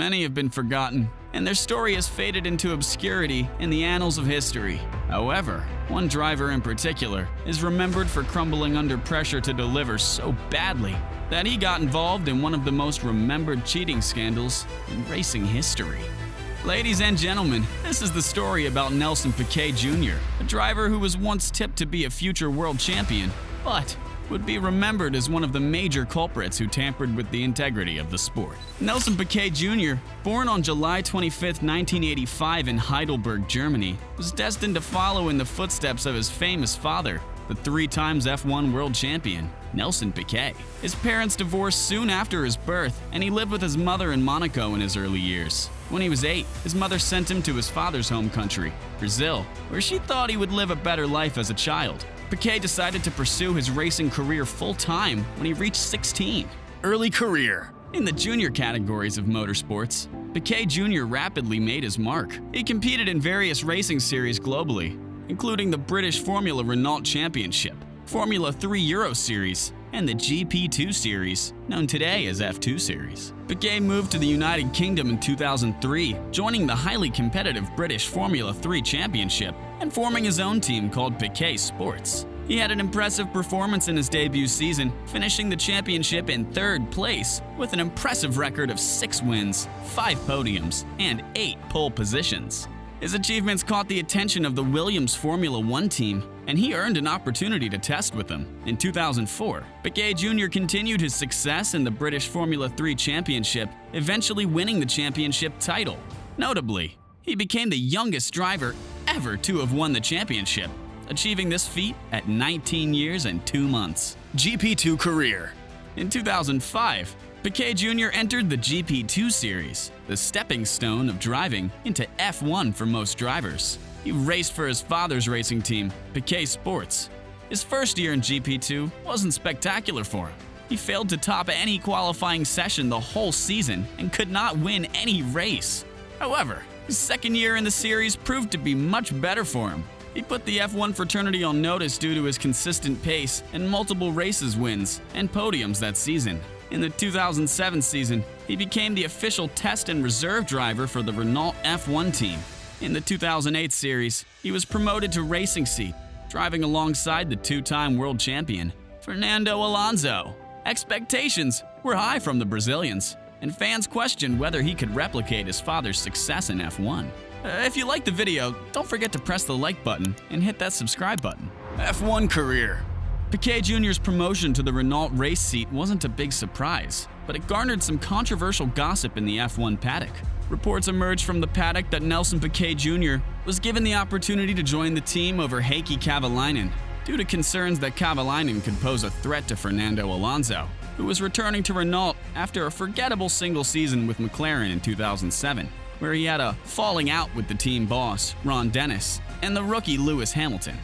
Many have been forgotten, and their story has faded into obscurity in the annals of history. However, one driver in particular is remembered for crumbling under pressure to deliver so badly that he got involved in one of the most remembered cheating scandals in racing history. Ladies and gentlemen, this is the story about Nelson Piquet Jr., a driver who was once tipped to be a future world champion, but would be remembered as one of the major culprits who tampered with the integrity of the sport. Nelson Piquet Jr., born on July 25, 1985 in Heidelberg, Germany, was destined to follow in the footsteps of his famous father, the 3-time F1 world champion, Nelson Piquet. His parents divorced soon after his birth, and he lived with his mother in Monaco in his early years. When he was 8, his mother sent him to his father's home country, Brazil, where she thought he would live a better life as a child. Piquet decided to pursue his racing career full-time when he reached 16. Early career. In the junior categories of motorsports, Piquet Jr. rapidly made his mark. He competed in various racing series globally, including the British Formula Renault Championship, Formula 3 Euro Series, and the GP2 Series, known today as F2 Series. Piquet moved to the United Kingdom in 2003, joining the highly competitive British Formula 3 Championship and forming his own team called Piquet Sports. He had an impressive performance in his debut season, finishing the championship in 3rd place with an impressive record of 6 wins, 5 podiums, and 8 pole positions. His achievements caught the attention of the Williams Formula 1 team, and he earned an opportunity to test with them. In 2004, Piquet Jr. continued his success in the British Formula 3 Championship, eventually winning the championship title. Notably, he became the youngest driver ever to have won the championship, achieving this feat at 19 years and 2 months. GP2 Career. In 2005, Piquet Jr. entered the GP2 Series, the stepping stone of driving into F1 for most drivers. He raced for his father's racing team, Piquet Sports. His first year in GP2 wasn't spectacular for him. He failed to top any qualifying session the whole season and could not win any race. However, his second year in the series proved to be much better for him. He put the F1 fraternity on notice due to his consistent pace and multiple races wins and podiums that season. In the 2007 season, he became the official test and reserve driver for the Renault F1 team. In the 2008 series, he was promoted to racing seat, driving alongside the 2-time world champion, Fernando Alonso. Expectations were high from the Brazilians, and fans questioned whether he could replicate his father's success in F1. If you liked the video, don't forget to press the like button and hit that subscribe button. F1 Career. Piquet Jr.'s promotion to the Renault race seat wasn't a big surprise, but it garnered some controversial gossip in the F1 paddock. Reports emerged from the paddock that Nelson Piquet Jr. was given the opportunity to join the team over Heikki Kovalainen, due to concerns that Kovalainen could pose a threat to Fernando Alonso, who was returning to Renault after a forgettable single season with McLaren in 2007, where he had a falling out with the team boss, Ron Dennis, and the rookie Lewis Hamilton.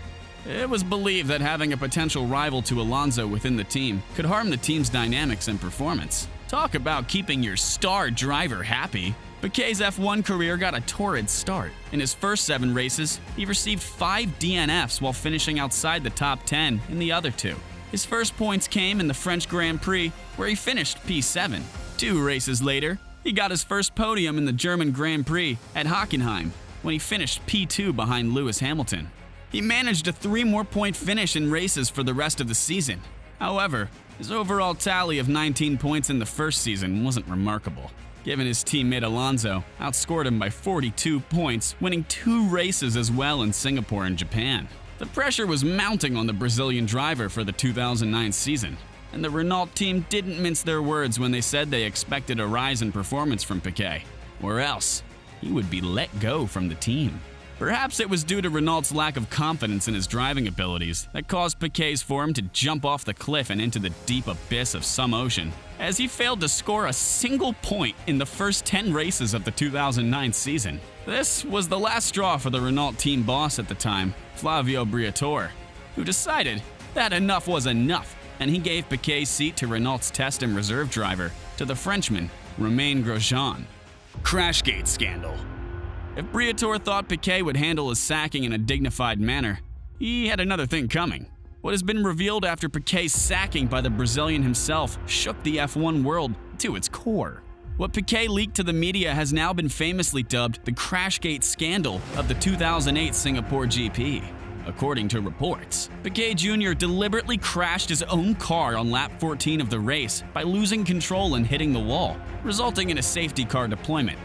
It was believed that having a potential rival to Alonso within the team could harm the team's dynamics and performance. Talk about keeping your star driver happy. Piquet's F1 career got a torrid start. In his first 7 races, he received 5 DNFs while finishing outside the top 10 in the other 2. His first points came in the French Grand Prix, where he finished P7. 2 races later, he got his first podium in the German Grand Prix at Hockenheim, when he finished P2 behind Lewis Hamilton. He managed a 3 more point finish in races for the rest of the season. However, his overall tally of 19 points in the first season wasn't remarkable, given his teammate Alonso outscored him by 42 points, winning 2 races as well in Singapore and Japan. The pressure was mounting on the Brazilian driver for the 2009 season, and the Renault team didn't mince their words when they said they expected a rise in performance from Piquet, or else he would be let go from the team. Perhaps it was due to Renault's lack of confidence in his driving abilities that caused Piquet's form to jump off the cliff and into the deep abyss of some ocean, as he failed to score a single point in the first 10 races of the 2009 season. This was the last straw for the Renault team boss at the time, Flavio Briatore, who decided that enough was enough, and he gave Piquet's seat to Renault's test and reserve driver, to the Frenchman, Romain Grosjean. Crashgate Scandal. If Briatore thought Piquet would handle his sacking in a dignified manner, he had another thing coming. What has been revealed after Piquet's sacking by the Brazilian himself shook the F1 world to its core. What Piquet leaked to the media has now been famously dubbed the Crashgate Scandal of the 2008 Singapore GP. According to reports, Piquet Jr. deliberately crashed his own car on lap 14 of the race by losing control and hitting the wall, resulting in a safety car deployment.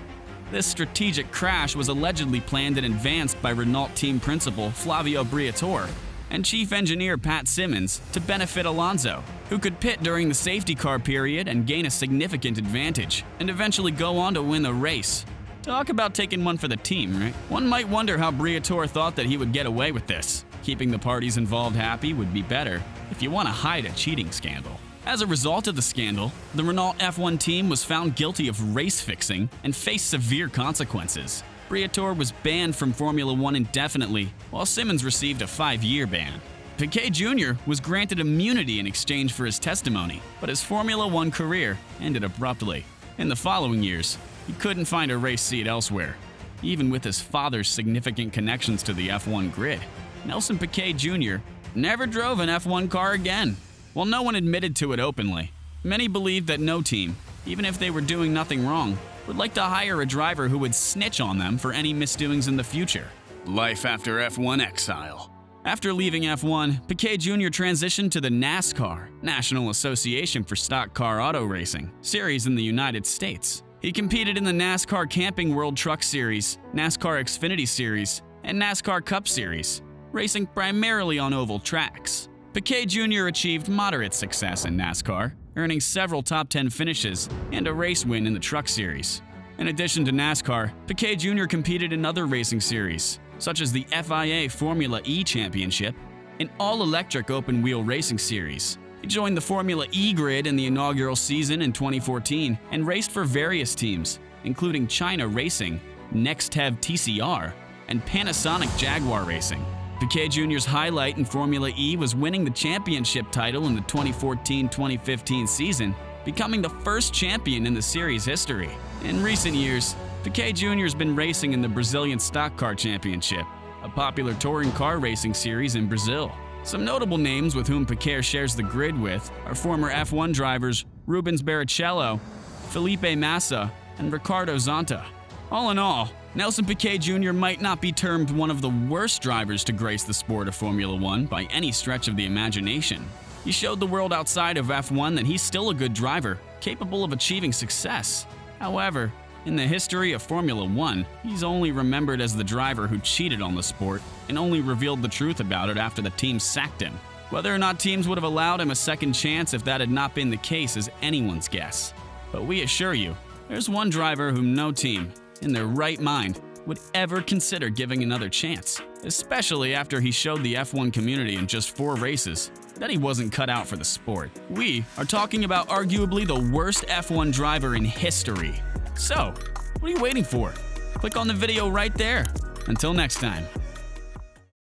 This strategic crash was allegedly planned in advance by Renault team principal Flavio Briatore and chief engineer Pat Simmons to benefit Alonso, who could pit during the safety car period and gain a significant advantage, and eventually go on to win the race. Talk about taking one for the team, right? One might wonder how Briatore thought that he would get away with this. Keeping the parties involved happy would be better if you want to hide a cheating scandal. As a result of the scandal, the Renault F1 team was found guilty of race fixing and faced severe consequences. Briatore was banned from Formula One indefinitely, while Simmons received a 5-year ban. Piquet Jr. was granted immunity in exchange for his testimony, but his Formula One career ended abruptly. In the following years, he couldn't find a race seat elsewhere, even with his father's significant connections to the F1 grid. Nelson Piquet Jr. never drove an F1 car again. While no one admitted to it openly, many believed that no team, even if they were doing nothing wrong, would like to hire a driver who would snitch on them for any misdoings in the future. Life after F1 exile. After leaving F1, Piquet Jr. transitioned to the NASCAR, National Association for Stock Car Auto Racing, series in the United States. He competed in the NASCAR Camping World Truck Series, NASCAR Xfinity Series, and NASCAR Cup Series, racing primarily on oval tracks. Piquet Jr. achieved moderate success in NASCAR, earning several top 10 finishes and a race win in the Truck Series. In addition to NASCAR, Piquet Jr. competed in other racing series, such as the FIA Formula E Championship, an all-electric open-wheel racing series. He joined the Formula E grid in the inaugural season in 2014 and raced for various teams, including China Racing, Nextev TCR, and Panasonic Jaguar Racing. Piquet Jr.'s highlight in Formula E was winning the championship title in the 2014-2015 season, becoming the first champion in the series history. In recent years, Piquet Jr. has been racing in the Brazilian Stock Car Championship, a popular touring car racing series in Brazil. Some notable names with whom Piquet shares the grid with are former F1 drivers Rubens Barrichello, Felipe Massa, and Ricardo Zonta. All in all, Nelson Piquet Jr. might not be termed one of the worst drivers to grace the sport of Formula One by any stretch of the imagination. He showed the world outside of F1 that he's still a good driver, capable of achieving success. However, in the history of Formula One, he's only remembered as the driver who cheated on the sport and only revealed the truth about it after the team sacked him. Whether or not teams would have allowed him a second chance if that had not been the case is anyone's guess. But we assure you, there's one driver whom no team, in their right mind, would ever consider giving another chance, especially after he showed the F1 community in just 4 races that he wasn't cut out for the sport. We are talking about arguably the worst F1 driver in history. So, what are you waiting for? Click on the video right there. Until next time.